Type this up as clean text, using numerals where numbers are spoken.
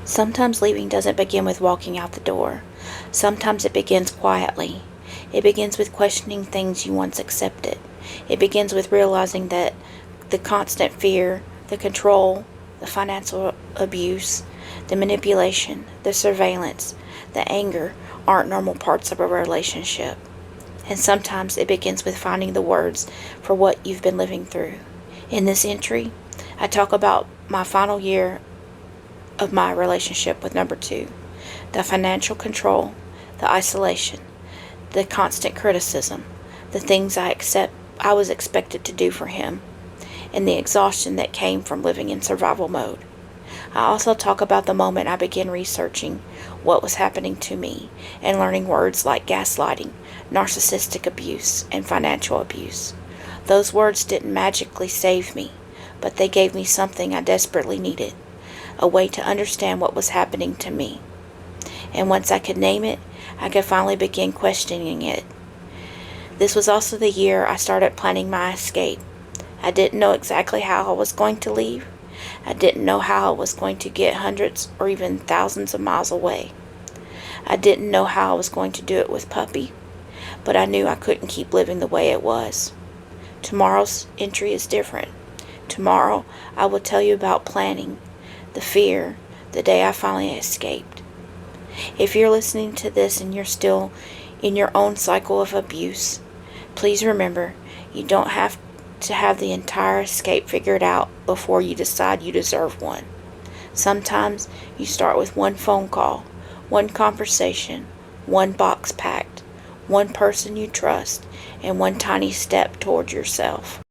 Sometimes leaving doesn't begin with walking out the door. Sometimes it begins quietly. It begins with questioning things you once accepted. It begins with realizing that the constant fear, the control, the financial abuse, the manipulation, the surveillance, the anger aren't normal parts of a relationship. And sometimes it begins with finding the words for what you've been living through. In this entry, I talk about my final year of my relationship with number two, the financial control, the isolation, the constant criticism, the things I was expected to do for him, and the exhaustion that came from living in survival mode. I also talk about the moment I began researching what was happening to me and learning words like gaslighting, narcissistic abuse, and financial abuse. Those words didn't magically save me, but they gave me something I desperately needed, a way to understand what was happening to me. And once I could name it, I could finally begin questioning it. This was also the year I started planning my escape. I didn't know exactly how I was going to leave. I didn't know how I was going to get hundreds or even thousands of miles away. I didn't know how I was going to do it with Puppy, but I knew I couldn't keep living the way it was. Tomorrow's entry is different. Tomorrow I will tell you about planning, the fear, the day I finally escaped. If you're listening to this and you're still in your own cycle of abuse, please remember you don't have to have the entire escape figured out before you decide you deserve one. Sometimes you start with one phone call, one conversation, one box packed, one person you trust, and one tiny step toward yourself.